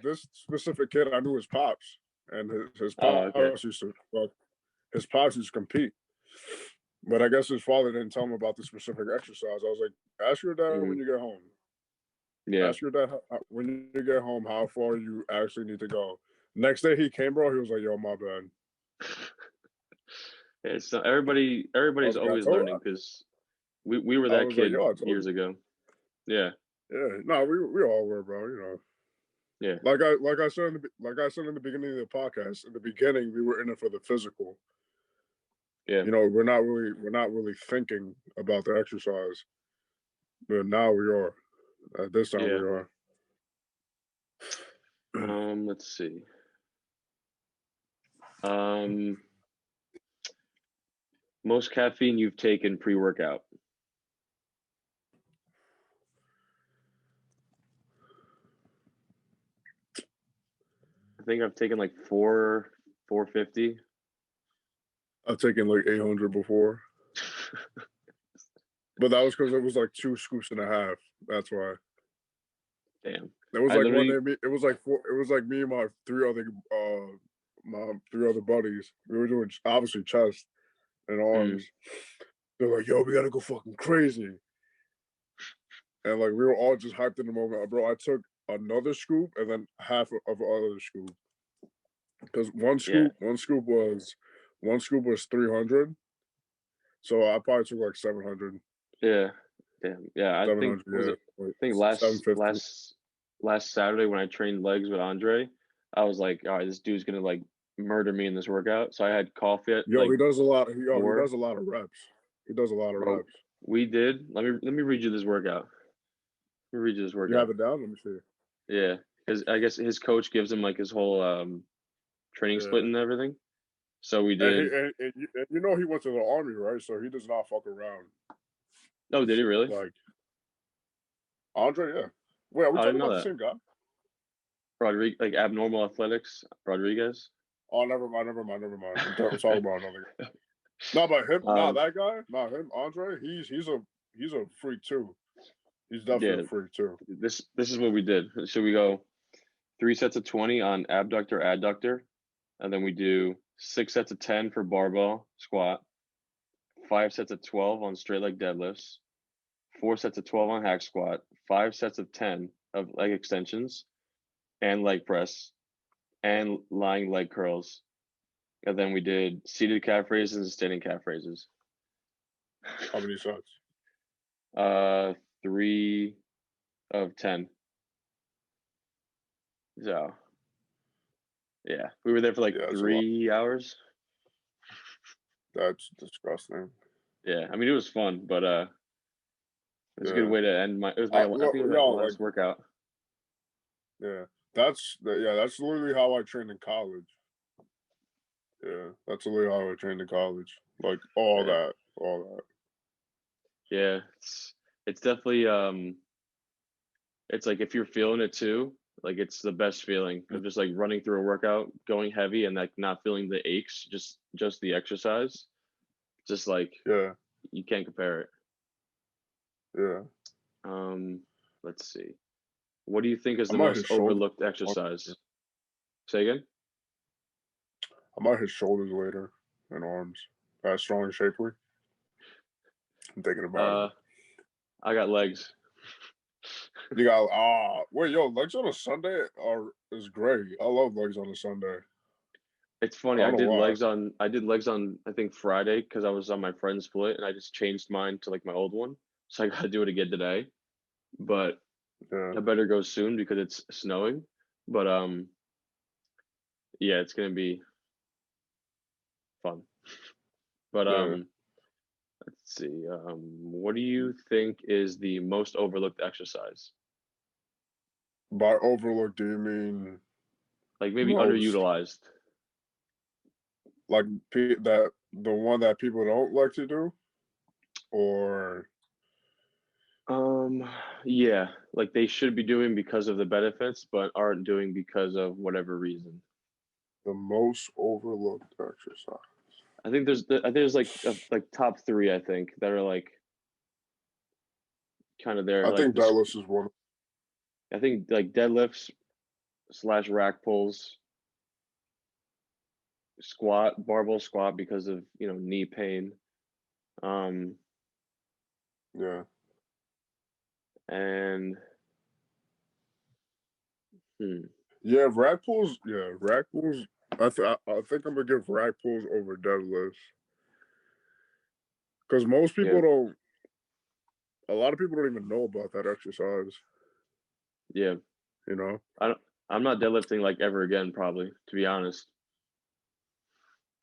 This specific kid, I knew his pops, and his Oh, okay. pops used to. Well, his pops used to compete, but I guess his father didn't tell him about the specific exercise. I was like, ask your dad when you get home. Yeah. Ask your dad when you get home how far you actually need to go. Next day he came, bro. He was like, "Yo, my bad." Yeah, so I everybody's was like, always learning because we were I that was like, kid "Yo, I told years you." ago. Yeah. Yeah, no, we all were, bro. You know, Yeah. like I said in the beginning of the podcast. In the beginning, we were in it for the physical. Yeah. You know, we're not really thinking about the exercise, but now we are. At this time, we Yeah. are. Let's see. Um, Most caffeine you've taken pre-workout. I think I've taken like 450. I've taken like 800 before, but that was because it was like 2 scoops and a half. That's why. Damn. It was I like one literally, day. It was like it was like me and my three other buddies. We were doing obviously chest and arms. They're like, "Yo, we gotta go fucking crazy," and like we were all just hyped in the moment. Bro, I took another scoop and then half of another scoop because yeah, one scoop was 300. So I probably took like 700. yeah, damn, yeah. I think 700, was yeah, it? like I think 750. last Saturday when I trained legs with Andre, I was like, all right, this dude's gonna like murder me in this workout. So I had coffee at Yo, like he does a lot. He does 4. a lot of reps. He does a lot of Bro, reps. we did. Let me read you this workout. Let me read you this You have workout. it down? Let me see. Yeah, because I guess his coach gives him like his whole training split Yeah. and everything. So we And, did. you know he went to the army, right? So he does not fuck around. Oh, did he really? Like Andre, yeah. Wait, are we Oh, I didn't talking know about the that. same guy? Rodriguez, like abnormal athletics, Rodriguez. Oh, never mind. I'm talking about another guy. No, but him, nah, Um, that guy, nah, him, Andre, he's a freak too. He's definitely yeah, a freak too. this is what we did. So we go 3 sets of 20 on abductor, adductor, and then we do 6 sets of 10 for barbell squat, 5 sets of 12 on straight leg deadlifts, 4 sets of 12 on hack squat, 5 sets of 10 of leg extensions and leg press, and lying leg curls. And then we did seated calf raises and standing calf raises. How many sets? 3 of 10. So, yeah, we were there for like 3 hours. That's disgusting. Yeah, I mean, it was fun, but it was a good way to end my. It was my. I think it was my last workout. Yeah, that's literally how I trained in college. Yeah, that's literally how I trained in college. Like all that. Yeah, it's definitely it's like if you're feeling it too, like it's the best feeling of just like running through a workout, going heavy, and like not feeling the aches, just the exercise, just like you can't compare it. Let's see. What do you think is the most overlooked exercise? Say again? I might hit shoulders later and arms. That strong and shapely. I'm thinking about it. I got legs. You got wait, yo, legs on a Sunday is great. I love legs on a Sunday. It's funny. I did legs on I think Friday because I was on my friend's split and I just changed mine to like my old one. So I gotta do it again today. But I better go soon because it's snowing. But yeah, it's gonna be fun. But let's see. What do you think is the most overlooked exercise? By overlooked, do you mean like maybe underutilized? Like the one that people don't like to do, or yeah, like they should be doing because of the benefits, but aren't doing because of whatever reason. The most overlooked exercise. I think there's like top 3. I think that are like kind of there. I think deadlifts is one. I think like deadlifts / rack pulls, barbell squat because of knee pain. Yeah. And yeah, rack pulls. Yeah, rack pulls. I think I'm gonna give rack pulls over deadlifts because most people don't. A lot of people don't even know about that exercise. Yeah. I'm not deadlifting like ever again, probably, to be honest.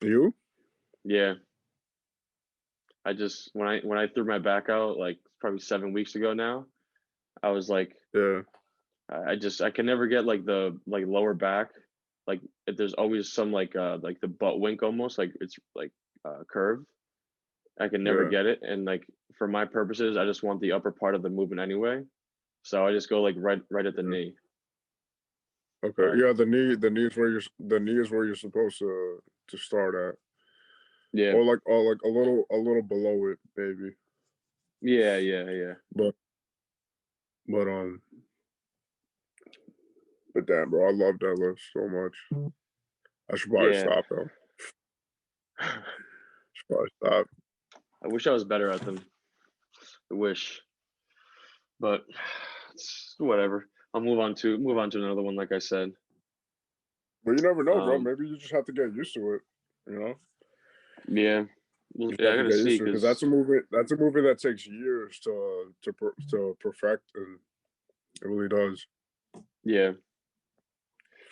You? Yeah. I just when I threw my back out like probably 7 weeks ago now, I was like, I can never get like the lower back, like if there's always some like the butt wink almost like it's like curved. I can never get it, and like for my purposes, I just want the upper part of the movement anyway. So I just go like right at the knee. Okay. Yeah, the knee is where you're supposed to start at. Yeah. Or like a little below it, maybe. Yeah. But damn, bro, I love deadlifts so much. I should probably stop though. Should probably stop. I wish I was better at them. I wish, but it's whatever. I'll move on to another one, like I said. But you never know, bro. Maybe you just have to get used to it. Yeah. Well, I gotta see because that's a movement. That's a movement that takes years to perfect, and it really does. Yeah,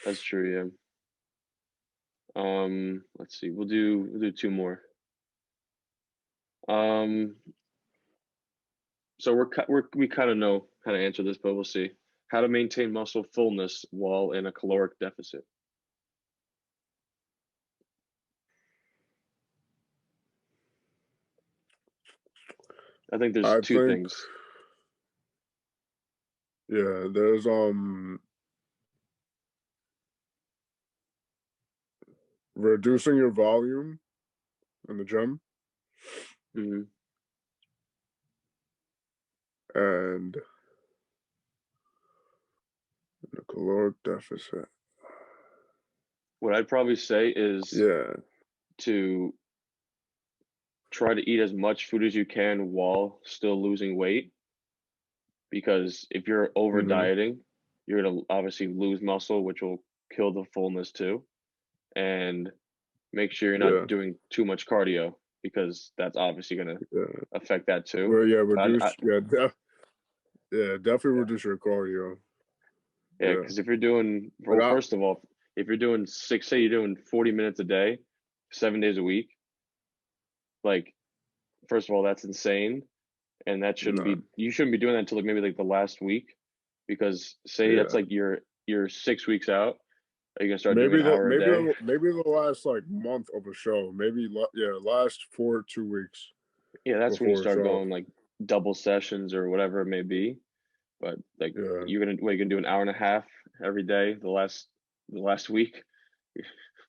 that's true. Yeah. Let's see. We'll do 2 more. So we kind of know how to answer this, but we'll see. How to maintain muscle fullness while in a caloric deficit. I think there's 2 things. Yeah, there's reducing your volume in the gym. And in a caloric deficit. What I'd probably say is to try to eat as much food as you can while still losing weight, because if you're over Mm-hmm. dieting, you're gonna obviously lose muscle, which will kill the fullness too. And make sure you're not Yeah. doing too much cardio, because that's obviously gonna Yeah. affect that too. Well, yeah, I reduce. Yeah, definitely yeah, reduce your cardio. yeah, Yeah. because if you're doing, Like well, first of all, if you're doing say you're doing 40 minutes a day, 7 days a week, like, first of all, that's insane, and that shouldn't nah. be, you shouldn't be doing that until like maybe like the last week, because say that's Yeah. like you're 6 weeks out, are you gonna start doing an hour a day? Maybe the last like month of a show. Maybe yeah, last 2 weeks Yeah, that's when you before a start show. going like double sessions or whatever it may be. But like, Yeah. you're gonna do an hour and a half every day the last week.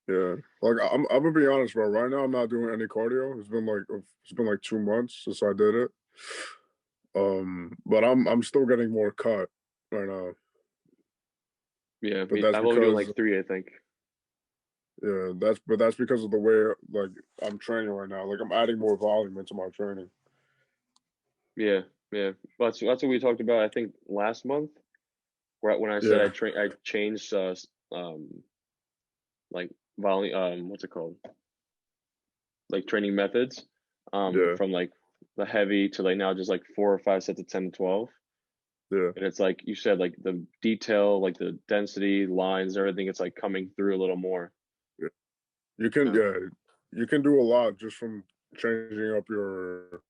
Yeah. Like I'm gonna be honest, bro. Right now I'm not doing any cardio. It's been like 2 months since I did it. But I'm still getting more cut right now. Yeah, But me, that's I'm only doing because like three, I think. yeah, that's because of the way like I'm training right now. Like I'm adding more volume into my training. Yeah, yeah. But that's what we talked about, I think, last month, where when I said Yeah. I changed like volume, what's it called, like training methods, Yeah. from like the heavy to like now just like 4 or 5 sets of 10 to 12. Yeah. And it's like you said, like the detail, like the density, lines, everything, it's like coming through a little more. Yeah. You know? You can do a lot just from changing up your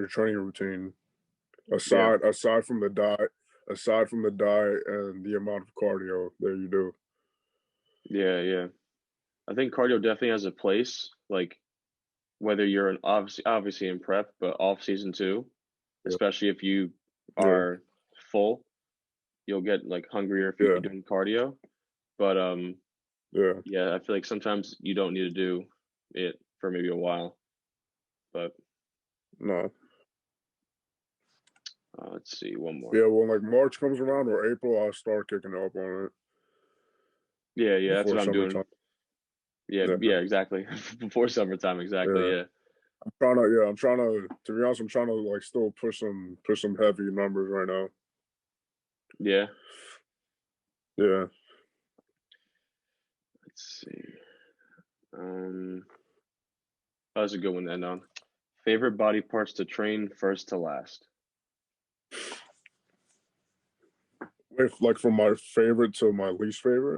training routine. Yeah, Aside from the diet and the amount of cardio that you do. yeah, yeah. I think cardio definitely has a place, like whether you're in obviously in prep, but off season too, Yeah. especially if you Yeah. are full, you'll get like hungrier if you're Yeah. doing cardio. But Yeah. yeah, I feel like sometimes you don't need to do it for maybe a while. But No. let's see, one more. Yeah, when like March comes around or April, I'll start kicking up on it Yeah, yeah, that's before what I'm doing. summertime. Yeah, Yeah. yeah, exactly. Before summertime, exactly. Yeah. Yeah, I'm trying to be honest, I'm trying to like still push some heavy numbers right now. yeah. Yeah. Let's see. Um, that was a good one to end on. Favorite body parts to train first to last. If like from my favorite to my least favorite.